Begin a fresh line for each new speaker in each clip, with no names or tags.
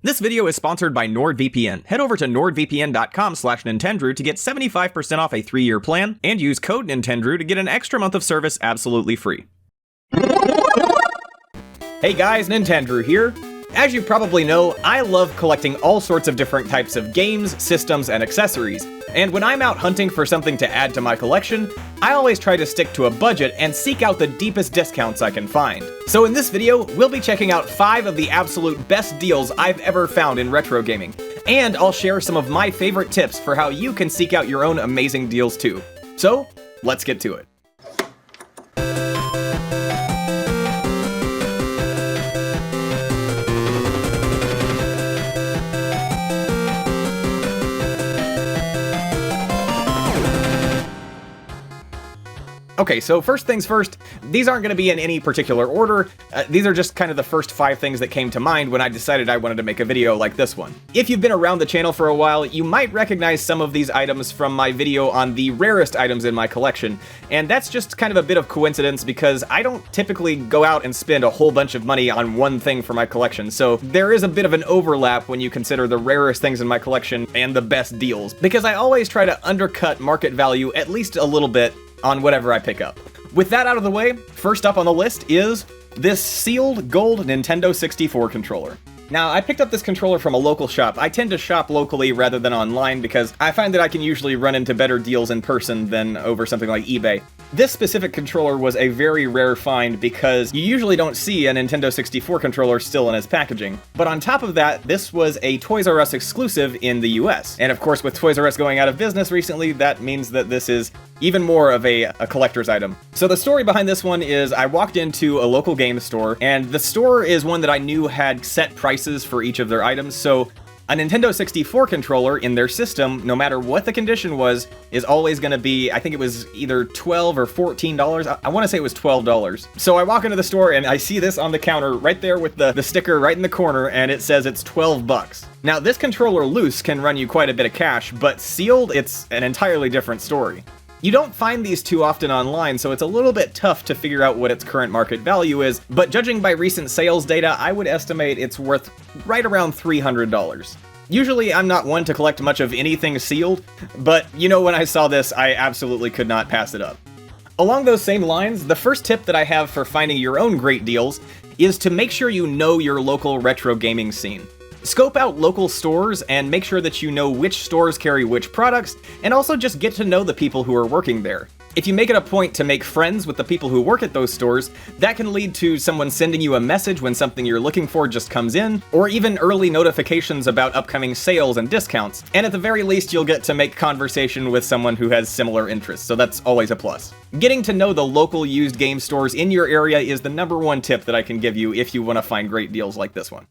This video is sponsored by NordVPN. Head over to nordvpn.com/Nintendrew to get 75% off a 3-year plan, and use code Nintendrew to get an extra month of service absolutely free. Hey guys, Nintendrew here. As you probably know, I love collecting all sorts of different types of games, systems, and accessories. And when I'm out hunting for something to add to my collection, I always try to stick to a budget and seek out the deepest discounts I can find. So in this video, we'll be checking out 5 of the absolute best deals I've ever found in retro gaming. And I'll share some of my favorite tips for how you can seek out your own amazing deals too. So, let's get to it. Okay, so first things first, these aren't going to be in any particular order. These are just kind of the first 5 things that came to mind when I decided I wanted to make a video like this one. If you've been around the channel for a while, you might recognize some of these items from my video on the rarest items in my collection, and that's just kind of a bit of coincidence because I don't typically go out and spend a whole bunch of money on one thing for my collection, so there is a bit of an overlap when you consider the rarest things in my collection and the best deals, because I always try to undercut market value at least a little bit on whatever I pick up. With that out of the way, first up on the list is this sealed gold Nintendo 64 controller. Now, I picked up this controller from a local shop. I tend to shop locally rather than online because I find that I can usually run into better deals in person than over something like eBay. This specific controller was a very rare find because you usually don't see a Nintendo 64 controller still in its packaging. But on top of that, this was a Toys R Us exclusive in the US. And of course, with Toys R Us going out of business recently, that means that this is even more of a collector's item. So the story behind this one is I walked into a local game store, and the store is one that I knew had set prices for each of their items, so a Nintendo 64 controller in their system, no matter what the condition was, is always going to be, I think it was either $12 or $14. I want to say it was $12. So I walk into the store and I see this on the counter right there with the sticker right in the corner, and it says it's 12 bucks. Now, this controller loose can run you quite a bit of cash, but sealed, it's an entirely different story. You don't find these too often online, so it's a little bit tough to figure out what its current market value is, but judging by recent sales data, I would estimate it's worth right around $300. Usually, I'm not one to collect much of anything sealed, but you know, when I saw this, I absolutely could not pass it up. Along those same lines, the first tip that I have for finding your own great deals is to make sure you know your local retro gaming scene. Scope out local stores and make sure that you know which stores carry which products, and also just get to know the people who are working there. If you make it a point to make friends with the people who work at those stores, that can lead to someone sending you a message when something you're looking for just comes in, or even early notifications about upcoming sales and discounts, and at the very least you'll get to make conversation with someone who has similar interests, so that's always a plus. Getting to know the local used game stores in your area is the #1 tip that I can give you if you want to find great deals like this one.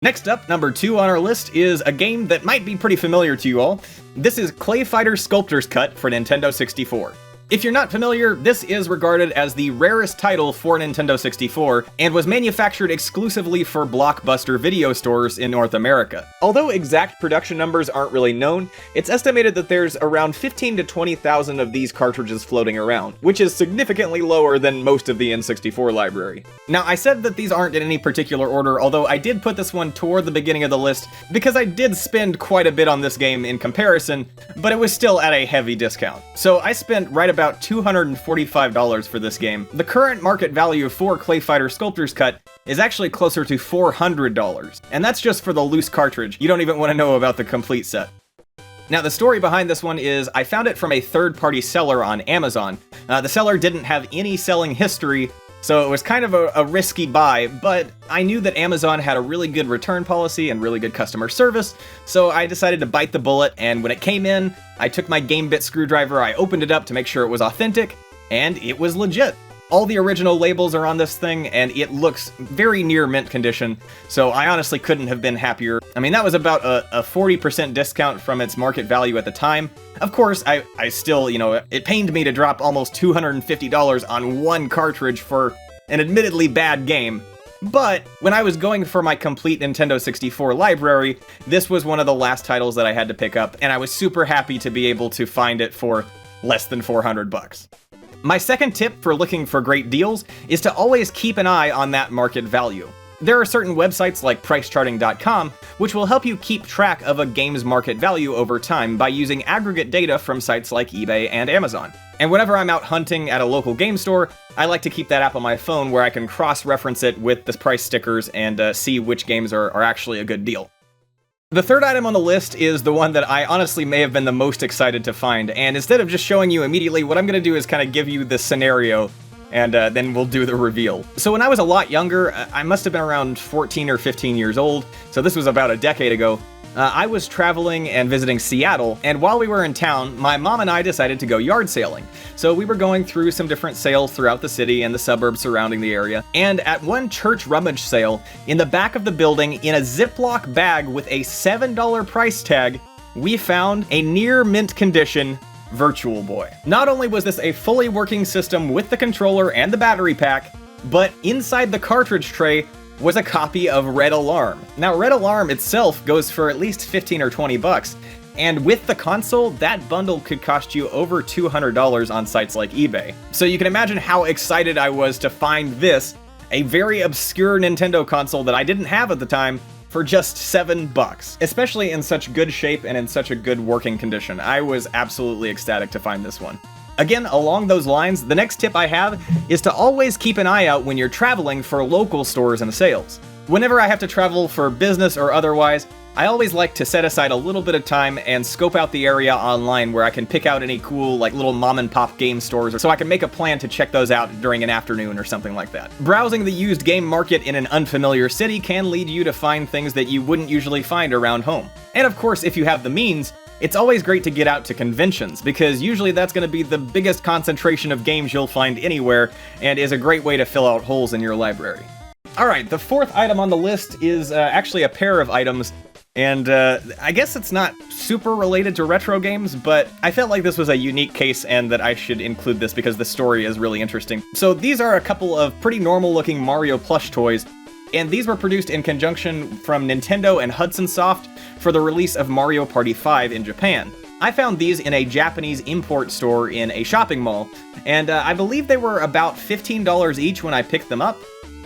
Next up, number 2 on our list is a game that might be pretty familiar to you all. This is Clay Fighter Sculptor's Cut for Nintendo 64. If you're not familiar, this is regarded as the rarest title for Nintendo 64, and was manufactured exclusively for Blockbuster video stores in North America. Although exact production numbers aren't really known, it's estimated that there's around 15,000 to 20,000 of these cartridges floating around, which is significantly lower than most of the N64 library. Now, I said that these aren't in any particular order, although I did put this one toward the beginning of the list because I did spend quite a bit on this game in comparison, but it was still at a heavy discount. So I spent right about $245 for this game. The current market value for Clay Fighter Sculptor's Cut is actually closer to $400, and that's just for the loose cartridge. You don't even want to know about the complete set. Now, the story behind this one is I found it from a third-party seller on Amazon. The seller didn't have any selling history, so it was kind of a risky buy, but I knew that Amazon had a really good return policy and really good customer service, so I decided to bite the bullet, and when it came in, I took my Game-Bit screwdriver, I opened it up to make sure it was authentic, and it was legit. All the original labels are on this thing, and it looks very near mint condition, so I honestly couldn't have been happier. I mean, that was about a 40% discount from its market value at the time. Of course, I still, it pained me to drop almost $250 on one cartridge for an admittedly bad game. But when I was going for my complete Nintendo 64 library, this was one of the last titles that I had to pick up, and I was super happy to be able to find it for less than $400. My second tip for looking for great deals is to always keep an eye on that market value. There are certain websites like pricecharting.com which will help you keep track of a game's market value over time by using aggregate data from sites like eBay and Amazon. And whenever I'm out hunting at a local game store, I like to keep that app on my phone where I can cross-reference it with the price stickers and see which games are actually a good deal. The third item on the list is the one that I honestly may have been the most excited to find, and instead of just showing you immediately, what I'm going to do is kind of give you the scenario, and then we'll do the reveal. So when I was a lot younger, I must have been around 14 or 15 years old, so this was about a decade ago, I was traveling and visiting Seattle, and while we were in town, my mom and I decided to go yard sailing. So we were going through some different sales throughout the city and the suburbs surrounding the area, and at one church rummage sale, in the back of the building, in a Ziploc bag with a $7 price tag, we found a near mint condition Virtual Boy. Not only was this a fully working system with the controller and the battery pack, but inside the cartridge tray was a copy of Red Alarm. Now, Red Alarm itself goes for at least 15 or 20 bucks, and with the console, that bundle could cost you over $200 on sites like eBay. So you can imagine how excited I was to find this, a very obscure Nintendo console that I didn't have at the time, for just $7, especially in such good shape and in such a good working condition. I was absolutely ecstatic to find this one. Again, along those lines, the next tip I have is to always keep an eye out when you're traveling for local stores and sales. Whenever I have to travel for business or otherwise, I always like to set aside a little bit of time and scope out the area online where I can pick out any cool, like, little mom and pop game stores, so I can make a plan to check those out during an afternoon or something like that. Browsing the used game market in an unfamiliar city can lead you to find things that you wouldn't usually find around home. And of course, if you have the means, it's always great to get out to conventions, because usually that's going to be the biggest concentration of games you'll find anywhere, and is a great way to fill out holes in your library. Alright, the fourth item on the list is actually a pair of items, and I guess it's not super related to retro games, but I felt like this was a unique case and that I should include this because the story is really interesting. So these are a couple of pretty normal looking Mario plush toys, and these were produced in conjunction from Nintendo and Hudson Soft for the release of Mario Party 5 in Japan. I found these in a Japanese import store in a shopping mall, and I believe they were about $15 each when I picked them up.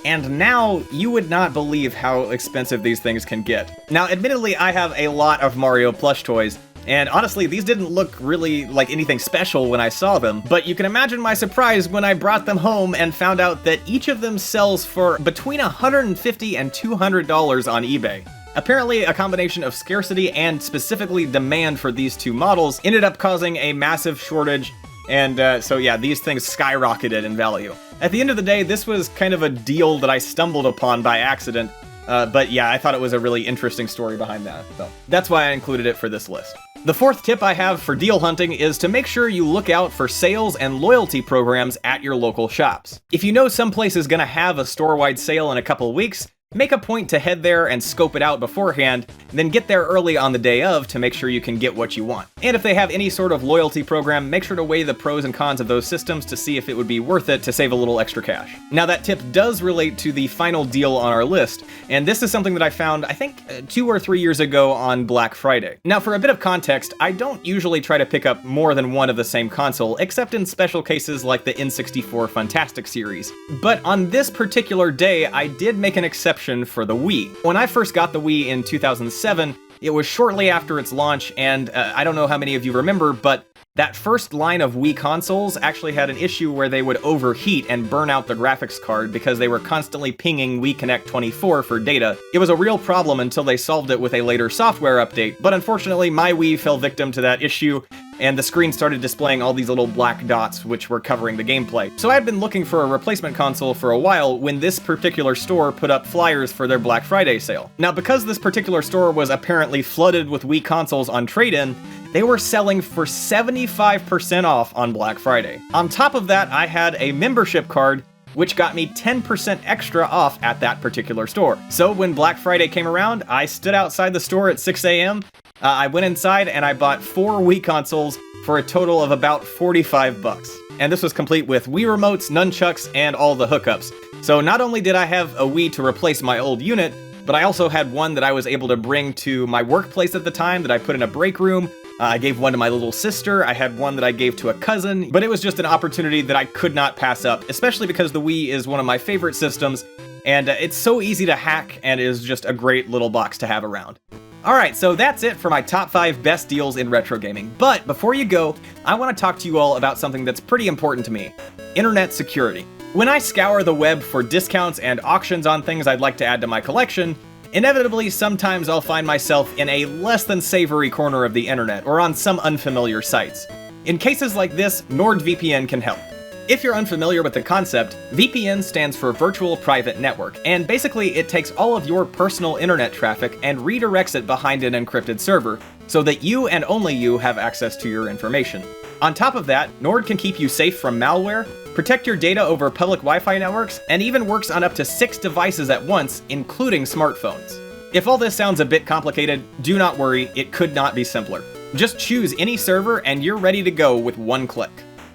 And now, you would not believe how expensive these things can get. Now, admittedly, I have a lot of Mario plush toys, and honestly, these didn't look really like anything special when I saw them, but you can imagine my surprise when I brought them home and found out that each of them sells for between $150 and $200 on eBay. Apparently, a combination of scarcity and specifically demand for these two models ended up causing a massive shortage, and so yeah, these things skyrocketed in value. At the end of the day, this was kind of a deal that I stumbled upon by accident, but yeah, I thought it was a really interesting story behind that, so that's why I included it for this list. The fourth tip I have for deal hunting is to make sure you look out for sales and loyalty programs at your local shops. If you know some place is gonna have a store-wide sale in a couple weeks, make a point to head there and scope it out beforehand, then get there early on the day of to make sure you can get what you want. And if they have any sort of loyalty program, make sure to weigh the pros and cons of those systems to see if it would be worth it to save a little extra cash. Now, that tip does relate to the final deal on our list, and this is something that I found, I think, 2 or 3 years ago on Black Friday. Now, for a bit of context, I don't usually try to pick up more than one of the same console, except in special cases like the N64 Fantastic series. But on this particular day, I did make an exception for the Wii. When I first got the Wii in 2007, it was shortly after its launch, and I don't know how many of you remember, but that first line of Wii consoles actually had an issue where they would overheat and burn out the graphics card because they were constantly pinging Wii Connect 24 for data. It was a real problem until they solved it with a later software update, but unfortunately my Wii fell victim to that issue, and the screen started displaying all these little black dots which were covering the gameplay. So I had been looking for a replacement console for a while when this particular store put up flyers for their Black Friday sale. Now, because this particular store was apparently flooded with Wii consoles on trade-in, they were selling for 75% off on Black Friday. On top of that, I had a membership card which got me 10% extra off at that particular store. So when Black Friday came around, I stood outside the store at 6 a.m., I went inside and I bought 4 Wii consoles for a total of about 45 bucks. And this was complete with Wii remotes, nunchucks, and all the hookups. So not only did I have a Wii to replace my old unit, but I also had one that I was able to bring to my workplace at the time that I put in a break room, I gave one to my little sister, I had one that I gave to a cousin, but it was just an opportunity that I could not pass up, especially because the Wii is one of my favorite systems, and it's so easy to hack and is just a great little box to have around. Alright, so that's it for my top 5 best deals in retro gaming. But before you go, I want to talk to you all about something that's pretty important to me: internet security. When I scour the web for discounts and auctions on things I'd like to add to my collection, inevitably sometimes I'll find myself in a less than savory corner of the internet or on some unfamiliar sites. In cases like this, NordVPN can help. If you're unfamiliar with the concept, VPN stands for Virtual Private Network, and basically it takes all of your personal internet traffic and redirects it behind an encrypted server, so that you and only you have access to your information. On top of that, Nord can keep you safe from malware, protect your data over public Wi-Fi networks, and even works on up to 6 devices at once, including smartphones. If all this sounds a bit complicated, do not worry, it could not be simpler. Just choose any server and you're ready to go with one click.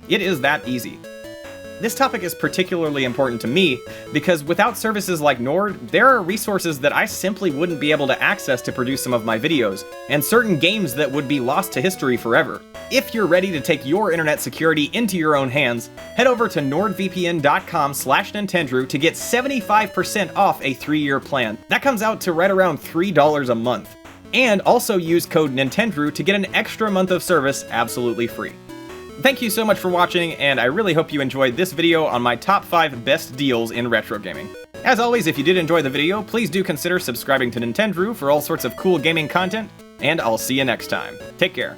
It is that easy. This topic is particularly important to me because without services like Nord, there are resources that I simply wouldn't be able to access to produce some of my videos, and certain games that would be lost to history forever. If you're ready to take your internet security into your own hands, head over to nordvpn.com/Nintendrew to get 75% off a 3-year plan. That comes out to right around $3 a month. And also use code Nintendrew to get an extra month of service absolutely free. Thank you so much for watching, and I really hope you enjoyed this video on my top 5 best deals in retro gaming. As always, if you did enjoy the video, please do consider subscribing to Nintendrew for all sorts of cool gaming content, and I'll see you next time. Take care.